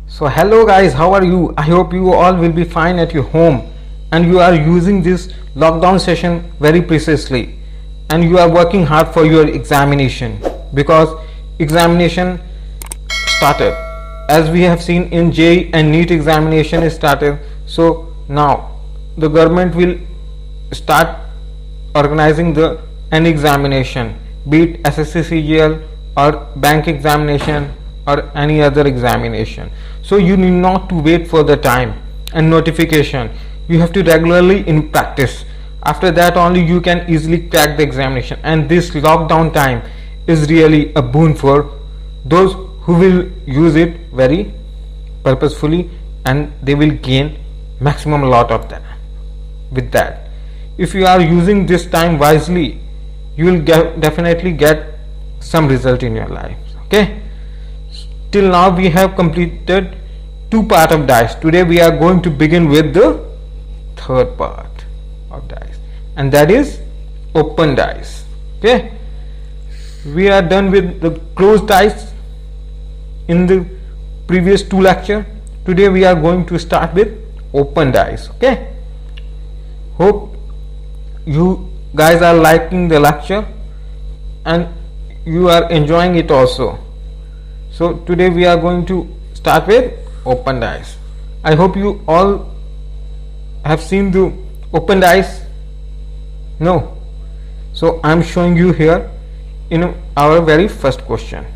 So hello guys, how are you? I hope you all will be fine at your home and you are using this lockdown session very precisely and you are working hard for your examination because examination started. As we have seen in JEE and NEET examination is started. So now the government will start organizing an examination, be it SSC CGL or bank examination or any other examination. So you need not to wait for the time and notification. You have to regularly in practice. After that only you can easily crack the examination, and this lockdown time is really a boon for those who will use it very purposefully, and they will gain maximum lot of that. With that, if you are using this time wisely, you will definitely get some result in your life. Okay, till now we have completed two part of dice. Today we are going to begin with the third part of dice, and that is open dice. Okay, we are done with the closed dice in the previous two lecture. Today we are going to start with open dice. Okay, hope you guys are liking the lecture and you are enjoying it also. So today we are going to start with open dice. I hope you all have seen the open dice. No, so I am showing you here in our very first question.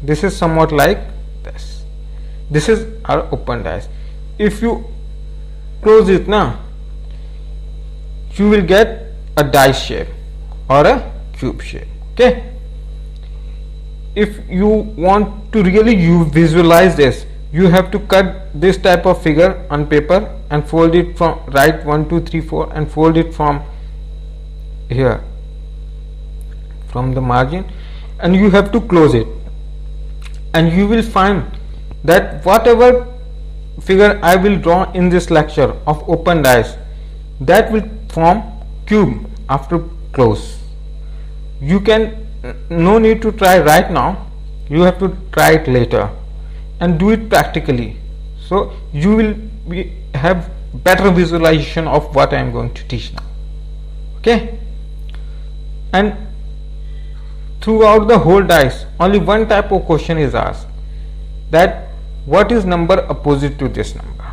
This is somewhat like this. This is our open dice. If you close it now, you will get a dice shape or a cube shape. Okay, if you want to really visualize this, you have to cut this type of figure on paper and fold it from right 1 2 3 4 and fold it from here, from the margin, and you have to close it, and you will find that whatever figure I will draw in this lecture of open dice, that will form cube after close. You can, no need to try right now, you have to try it later and do it practically, so you will have better visualization of what I am going to teach now. Okay, and throughout the whole dice only one type of question is asked, that what is number opposite to this number,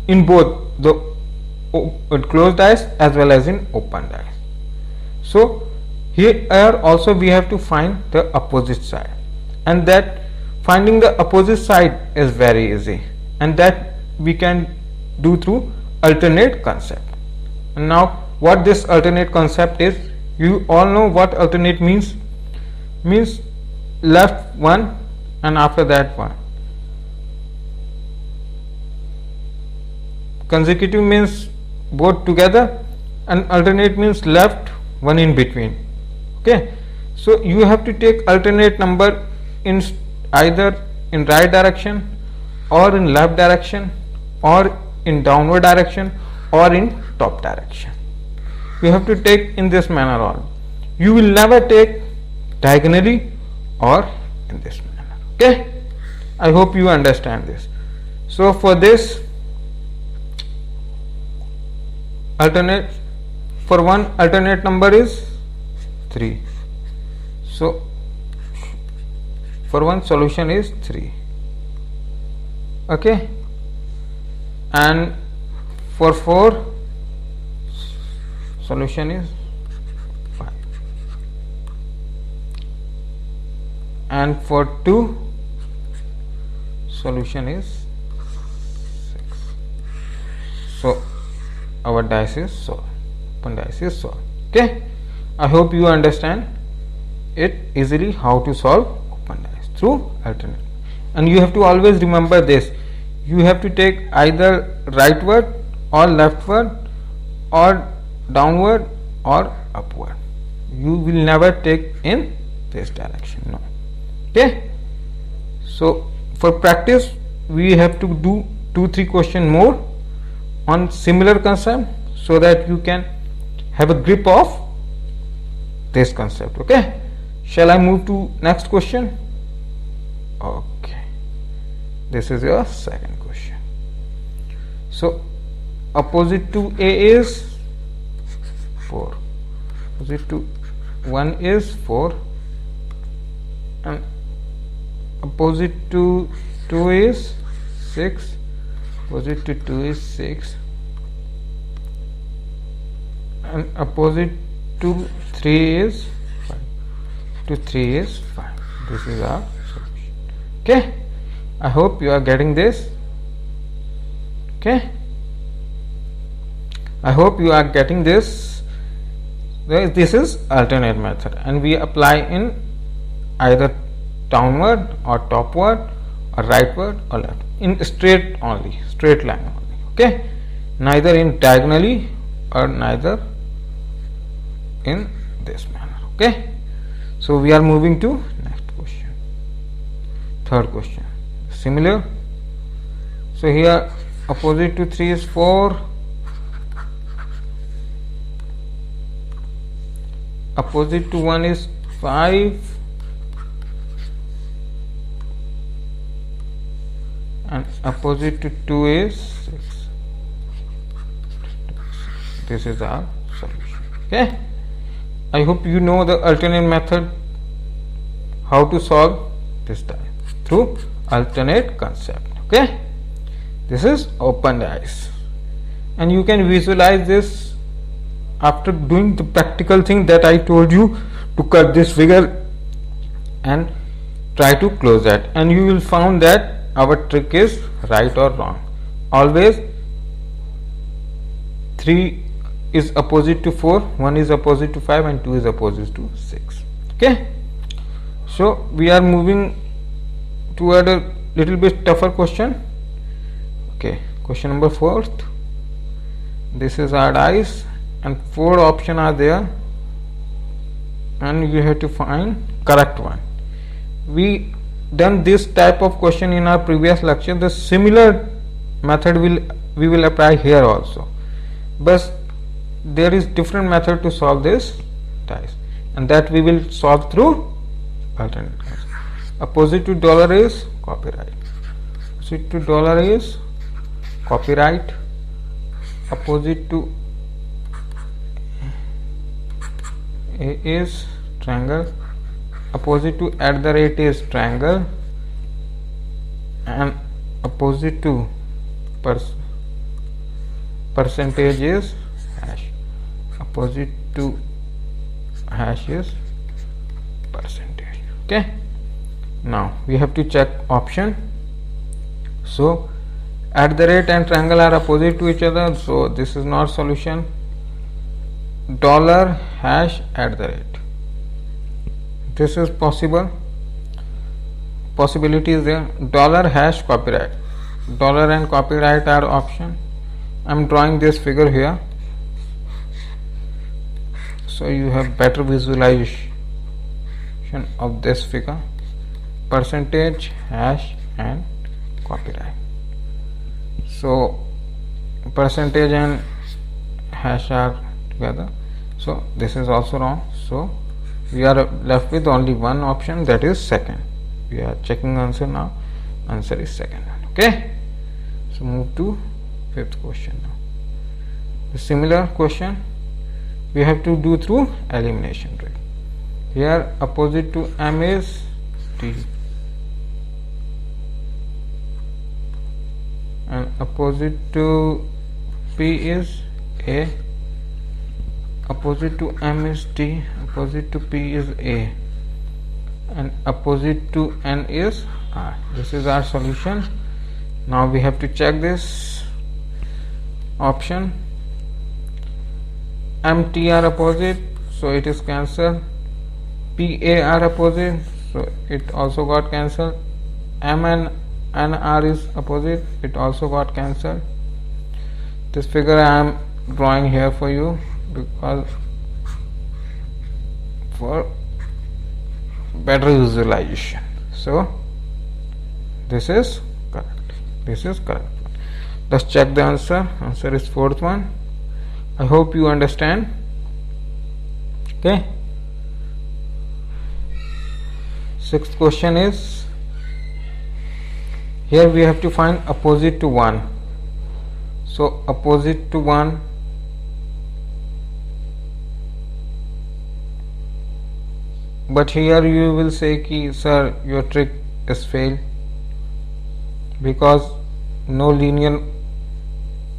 in both the closed dice as well as in open dice. So here also we have to find the opposite side, and that finding the opposite side is very easy, and that we can do through alternate concept. And now what this alternate concept is, you all know what alternate means left one and after that one. Consecutive means both together, and alternate means left one in between. Okay, so you have to take alternate number in either in right direction or in left direction or in downward direction or in top direction. You have to take in this manner on. You will never take diagonally or in this manner. Okay, I hope you understand this. So for this alternate, for one alternate number is 3, so for one solution is 3. Okay, and for 4 solution is 5, and for 2 solution is 6. So our dice is solved, open dice is solved. Okay, I hope you understand it easily how to solve open dice through alternate. And you have to always remember this, you have to take either rightward or leftward or downward or upward. You will never take in this direction, no. Okay, so for practice we have to do 2-3 question more on similar concept, so that you can have a grip of this concept. Okay, shall I move to next question? Okay, This is your second question. So opposite to A is 4, opposite to 1 is 4, and opposite to 2 is 6, opposite to 2 is 6, and opposite to 3 is 5, to 3 is 5. This is our solution. Okay, I hope you are getting this. Okay, I hope you are getting this. This is alternate method, and we apply in either downward or topward or rightward or left, in straight only, straight line only. Okay, neither in diagonally or neither in this manner. Okay, so we are moving to next question, third question. Similar. So here opposite to 3 is 4, opposite to 1 is 5, and opposite to 2 is 6. This is our solution. Okay, I hope you know the alternate method, how to solve this time through alternate concept. Okay, this is open the eyes, and you can visualize this after doing the practical thing that I told you, to cut this figure and try to close that, and you will find that our trick is right or wrong. Always 3 is opposite to 4, 1 is opposite to 5, and 2 is opposite to 6. Okay, so we are moving toward a little bit tougher question. Okay, question number 4th. This is our dice, and 4 options are there, and you have to find correct one. We done this type of question in our previous lecture. The similar method we will apply here also, but there is different method to solve this dice, and that we will solve through alternate concept. Opposite to dollar is copyright, opposite to dollar is copyright, opposite to A is triangle, opposite to @ is triangle, and opposite to percentage is hash, opposite to hash is percentage. Okay, now we have to check option. So @ and triangle are opposite to each other, so this is not solution. Dollar hash @ this is possible, possibility is there. Dollar hash copyright, dollar and copyright are option. I am drawing this figure here, so you have better visualization of this figure. Percentage, hash, and copyright. So percentage and hash are together, so this is also wrong. So we are left with only one option, that is second. We are checking answer now. Answer is second. Okay, so move to 5th question now. The similar question we have to do through elimination trick. Here opposite to M is T, and opposite to P is A, opposite to M is T, opposite to P is A, and opposite to N is R. This is our solution. Now we have to check this option. M, T are opposite, so it is cancelled. P, A are opposite, so it also got cancelled. M and N, R is opposite, it also got cancelled. This figure I am drawing here for you because for better visualization. So this is correct, this is correct. Let's check the answer. Answer is 4th one. I hope you understand. Okay, 6th question is Here we have to find opposite to 1. So opposite to 1, but here you will say ki sir your trick is failed because no linear,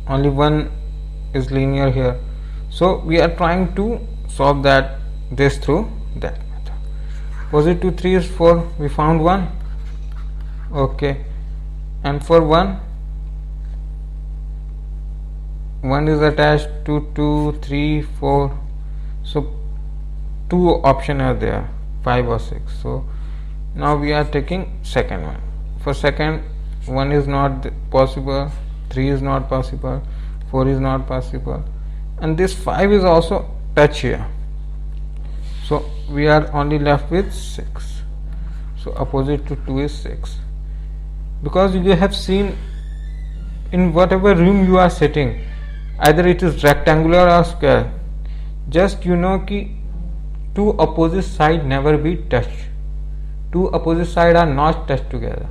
only one is linear here. So we are trying to solve this through that method. Opposite to 3 is 4, we found 1. Okay, and for 1 is attached to 2, 3, 4, so 2 options are there, 5 or 6. So now we are taking second one. For second, 1 is not possible, 3 is not possible, 4 is not possible, and this 5 is also touch here. So we are only left with 6. So opposite to 2 is 6. Because you have seen in whatever room you are sitting, either it is rectangular or square, just you know ki two opposite sides never be touched. Two opposite sides are not touched together.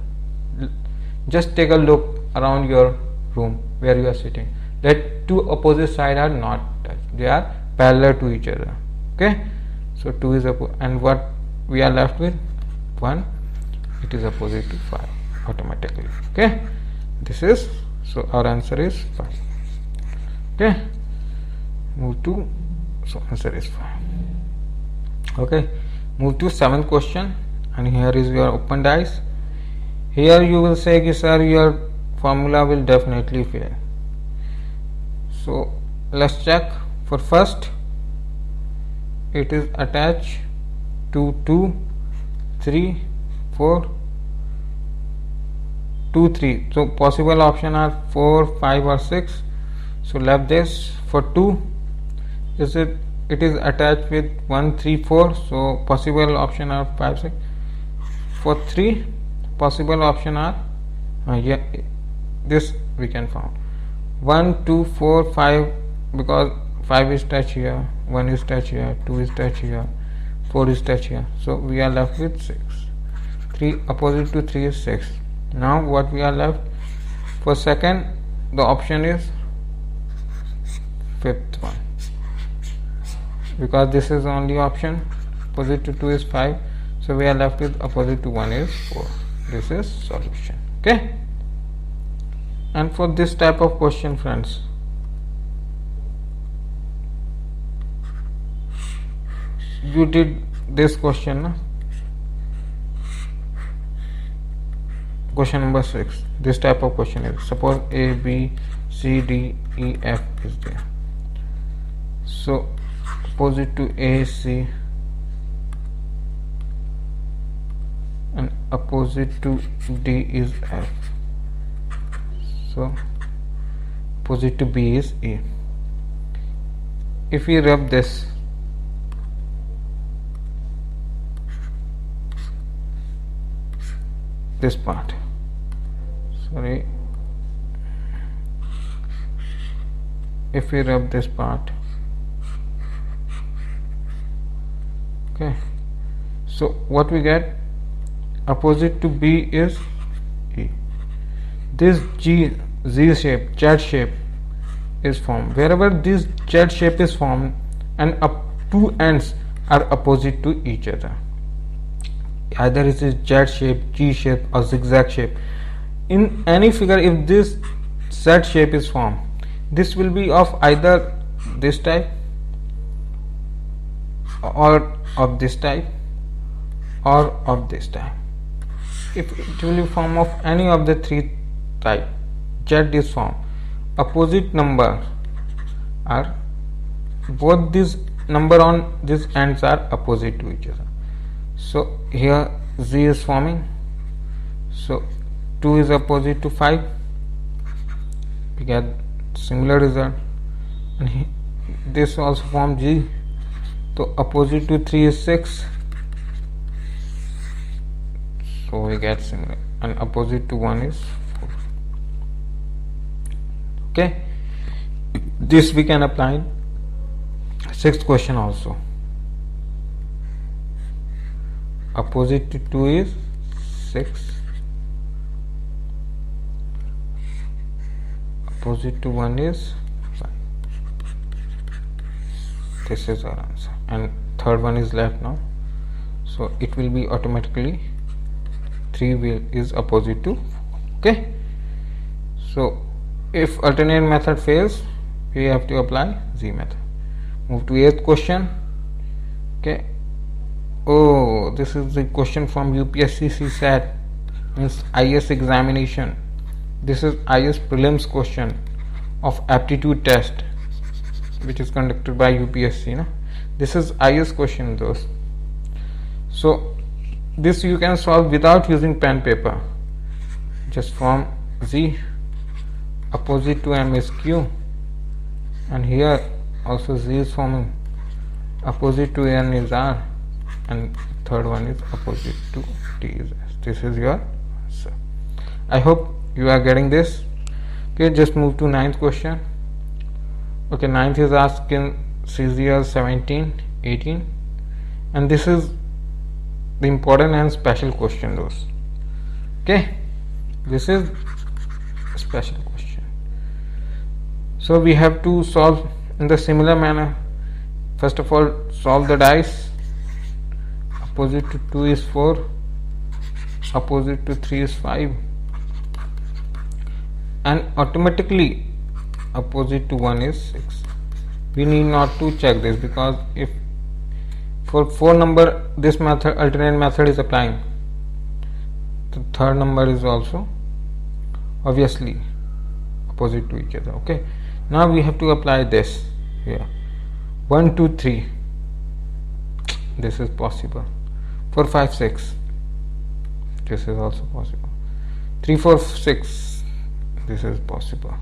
Just take a look around your room where you are sitting. That two opposite sides are not touched. They are parallel to each other. Okay. So 2 is and what we are left with? 1. It is opposite to 5 automatically. Okay. This is, so our answer is 5. Okay. Move to, so answer is 5. Okay, move to 7th question, and here is your open dice. Here you will say ki sir your formula will definitely fail. So let's check. For first, it is attached to 2, 3, 4, 2, 3. So possible option are 4, 5 or 6. So left this. For 2, it is attached with 1, 3, 4. So possible option are 5, 6. For 3, possible option are this we can find 1, 2, 4, 5, because 5 is touch here, 1 is touch here, 2 is touch here, 4 is touch here. So we are left with 6. 3 opposite to 3 is 6. Now what we are left? For second, the option is 5th one, because this is only option. Opposite to 2 is 5, so we are left with opposite to 1 is 4. This is solution. Okay. And for this type of question, friends, you did this question, no? Question number 6. This type of question is, suppose A, B, C, D, E, F is there. So opposite to A, C, and opposite to D is F. So opposite to B is E. If we rub this, part, sorry, if we rub this part, okay, so what we get? Opposite to B is E. This Z shape, Z shape is formed. Wherever this Z shape is formed and up two ends are opposite to each other, either it is Z shape, G shape or zigzag shape. In any figure, if this Z shape is formed, this will be of either this type or of this type or of this type. If it will be form of any of the three type, Z is formed, opposite number are, both these number on these ends are opposite to each other. So here Z is forming, so 2 is opposite to 5, we get similar result. And this also form G, so opposite to 3 is 6, so we get similar, and opposite to 1 is 4. Okay, this we can apply 6th question also. Opposite to 2 is 6, opposite to 1 is 5. This is our answer, and third one is left now, so it will be automatically 3 is opposite to 4. Okay, so if alternate method fails, we have to apply Z method. Move to 8th question. Okay, oh, this is the question from UPSC CSAT, means IS examination. This is IS prelims question of aptitude test which is conducted by UPSC. This is IS question those. So this you can solve without using pen paper. Just form Z, opposite to M is Q, and here also Z is forming, opposite to N is R, and third one is opposite to T is S. This is your answer. I hope you are getting this. Okay, just move to 9th question. Okay, 9th is asked in CGL 17, 18, and this is the important and special question those. Okay, this is special question. So we have to solve in the similar manner. First of all, solve the dice. Opposite to 2 is 4, opposite to 3 is 5, and automatically opposite to 1 is 6. We need not to check this, because if for 4 number this method, alternate method is applying, the third number is also obviously opposite to each other. Okay, now we have to apply this here. 1 2 3, this is possible. 4 5 6, this is also possible. 3 4 6, this is possible.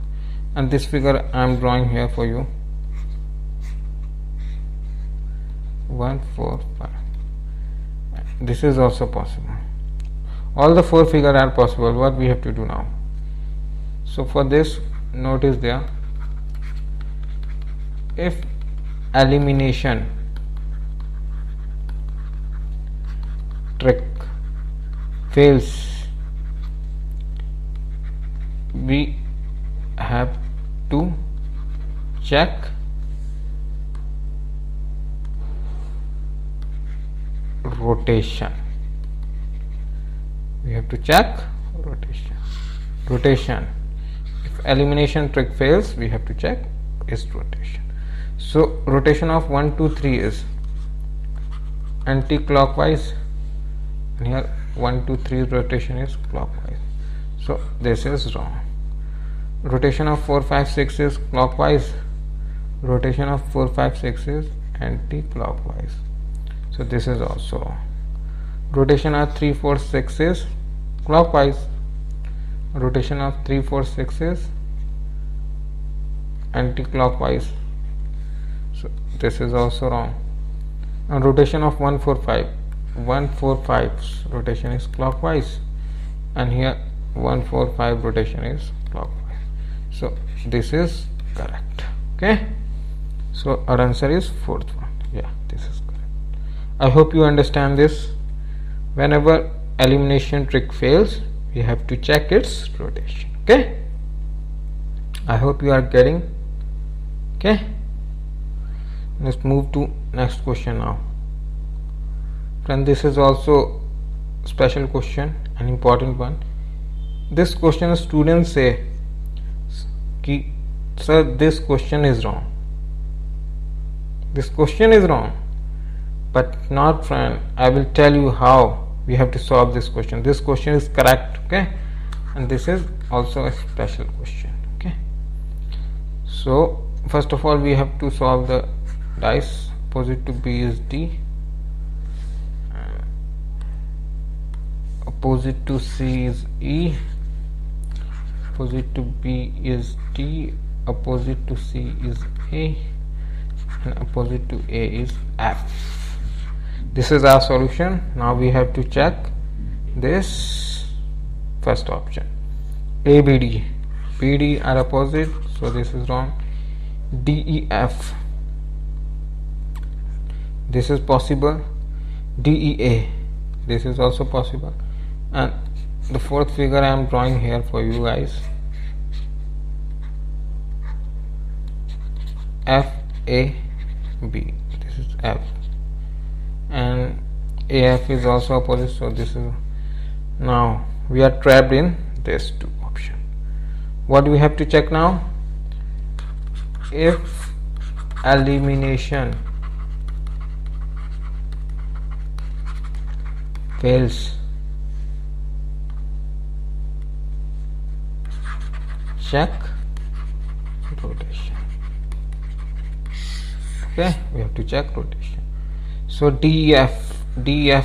And this figure I am drawing here for you. 1 4 5, this is also possible. All the 4 figures are possible. What we have to do now? So for this, notice there, if elimination trick fails, we have to check rotation. We have to check rotation. If elimination trick fails, we have to check is rotation. So rotation of 1 2 3 is anti-clockwise, and here 1 2 3 rotation is clockwise, so this is wrong. Rotation of 4 5 6 is clockwise, rotation of 4 5 6 is anti-clockwise, so this is also wrong. Rotation of 3 4 6 is clockwise, rotation of 3 4 6 is anti-clockwise, so this is also wrong. And rotation of 1 4 5 rotation is clockwise, and here 1 4 5 rotation is clockwise, so this is correct. Okay, so our answer is 4th one. Yeah, this is correct. I hope you understand this. Whenever elimination trick fails, we have to check its rotation. Okay, I hope you are getting. Okay, let's move to next question now. Friend, this is also special question, an important one. This question students say ki, sir, this question is wrong. This question is wrong, but not, friend. I will tell you how we have to solve this question. This question is correct. Okay, and this is also a special question. Okay, so first of all, we have to solve the dice. Opposite to B is D, opposite to C is E, opposite to B is D, opposite to C is A, and opposite to A is F. This is our solution. Now we have to check this first option. A, B, D. B, D are opposite, so this is wrong. D, E, F. This is possible. D, E, A. This is also possible. And the fourth figure I am drawing here for you guys. F A B. This is F, and AF is also opposite, so this is. Now we are trapped in this two option. What we have to check now? If elimination fails, check rotation. Okay, we have to check rotation. So DEF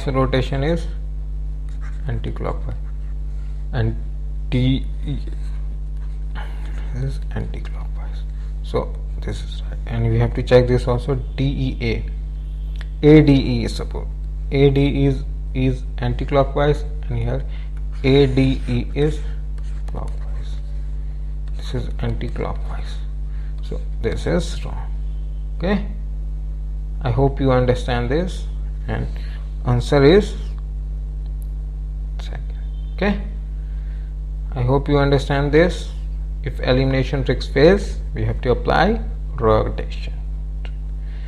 rotation is anti-clockwise, and DE is anti-clockwise. So this is right, and we have to check this also. DEA, ADE is suppose ADE is anti-clockwise, and here ADE is clockwise. This is anti-clockwise, so this is wrong. Okay, I hope you understand this, and answer is second. Okay, I hope you understand this. If elimination tricks fails, we have to apply rotation.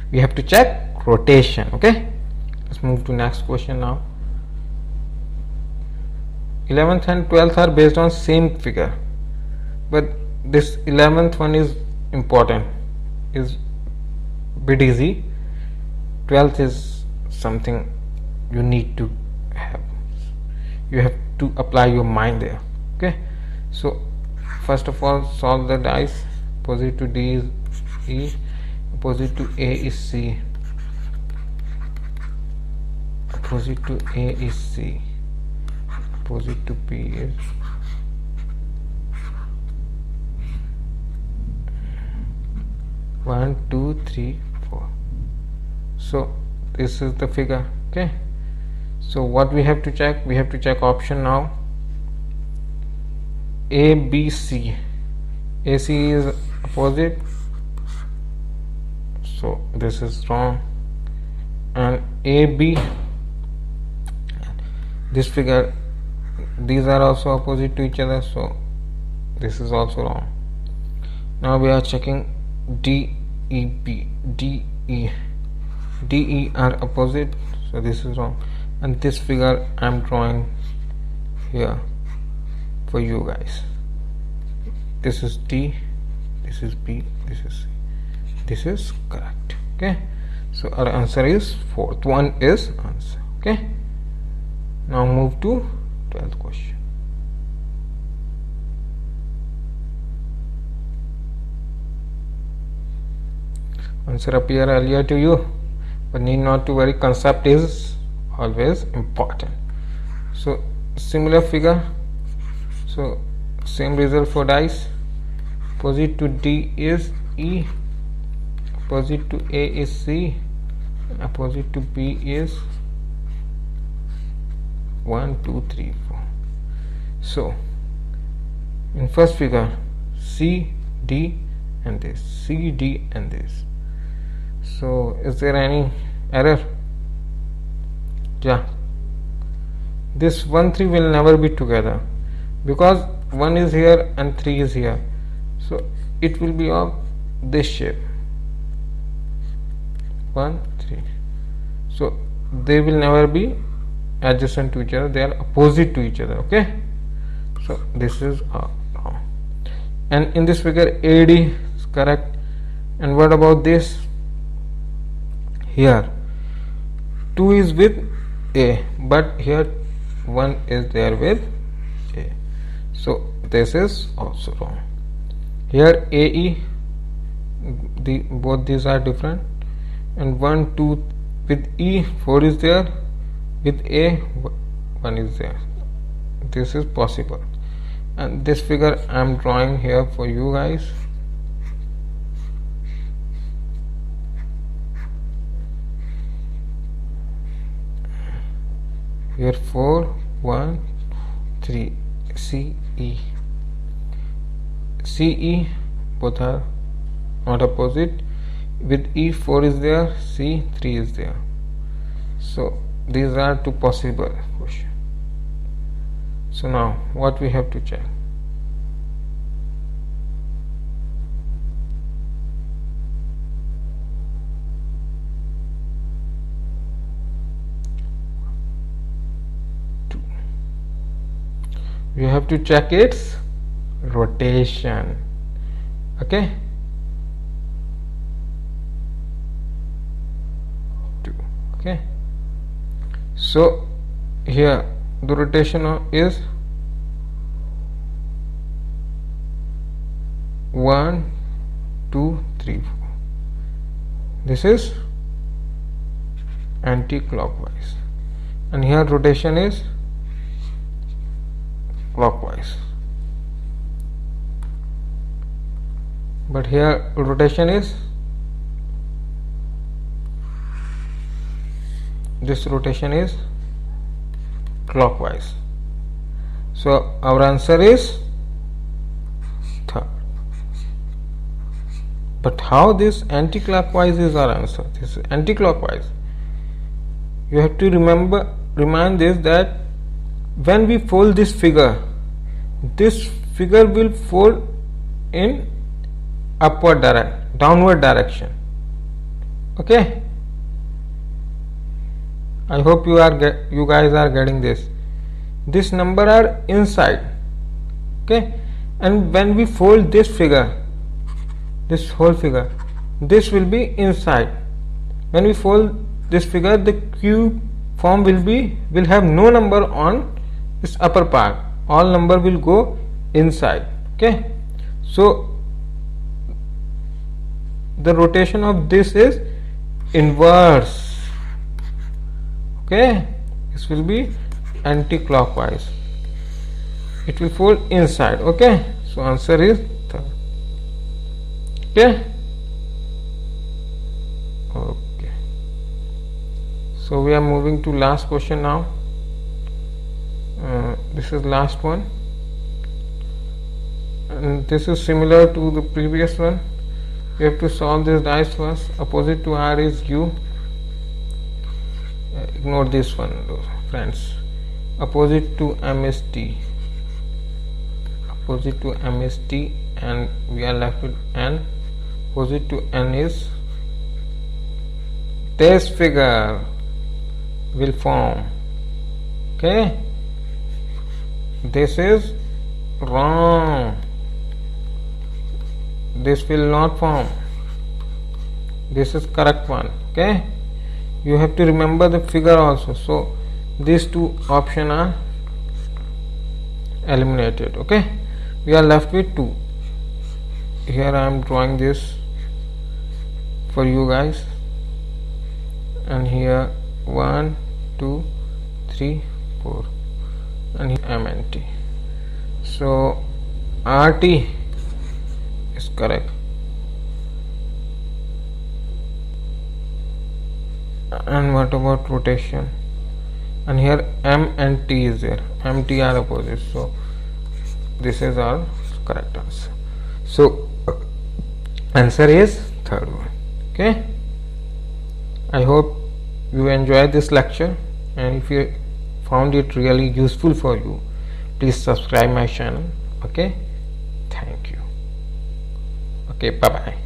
We have to check rotation. Okay, let's move to next question now. 11th and 12th are based on same figure, but this 11th one is important, is bit easy. 12th is something you need to have. You have to apply your mind there. Okay, so first of all, solve the dice. Opposite to D is E, opposite to A is C, opposite to A is C, opposite to P is one, two, three, four. So this is the figure. Okay, so what we have to check? We have to check option now. ABC. AC is opposite, so this is wrong. And AB, this figure, these are also opposite to each other, so this is also wrong. Now we are checking DEB, DE are opposite, so this is wrong. And this figure I am drawing here for you guys. This is D, this is B, this is C. This is correct. Okay, so our answer is fourth one is answer. Okay, now move to 12th question. Answer appear earlier to you, but need not to worry, concept is always important. So similar figure, so same result for dice. Opposite to D is E, opposite to A is C, opposite to B is 1, 2, 3, 4. So in first figure, C, D and this, C, D and this. So is there any error? Yeah, this 1, 3 will never be together, because 1 is here and 3 is here, so it will be of this shape, 1, 3. So they will never be adjacent to each other, they are opposite to each other. Okay, so this is wrong. And in this figure AD is correct. And what about this? Here 2 is with A, but here 1 is there with A, so this is also wrong. Here AE, both these are different, and 1, 2 with E, 4 is there, with A 1 is there. This is possible. And this figure I am drawing here for you guys. Here 4, 1, 3, C, E. C, E, both are not opposite. With E, 4 is there, C, 3 is there. So these are two possible questions. So now what we have to check? you have to check its rotation. Okay, okay, so here the rotation is 1 2 3 4. This is anti-clockwise, and here rotation is clockwise, but here rotation is, this rotation is clockwise. So our answer is third. But how this anti-clockwise is our answer? This is anti-clockwise. You have to remind this, that when we fold this figure will fold in downward direction. Okay, I hope you guys are getting this. This number are inside. Okay, and when we fold this figure, this whole figure, this will be inside. When we fold this figure, the cube form will have no number on this upper part. All number will go inside. Okay, so the rotation of this is inverse. Okay, this will be anti-clockwise. It will fold inside. Okay, so answer is third. Okay, okay, so we are moving to last question now. This is last one, and this is similar to the previous one. You have to solve this dice first. Opposite to R is U. Ignore this one, friends. Opposite to M is T. Opposite to M is T, and we are left with N. Opposite to N is, this figure will form. Okay, this is wrong. This will not form. This is correct one. Okay, you have to remember the figure also. So these two options are eliminated. Okay, we are left with 2. Here I am drawing this for you guys, and here 1 2 3 4, and here MNT. So RT is correct, and what about rotation? And here M and T is there. MT are opposite, so this is our correct answer. So answer is third one. Okay, I hope you enjoyed this lecture, and if you found it really useful for you, please subscribe my channel. Okay, thank you. Okay, bye bye.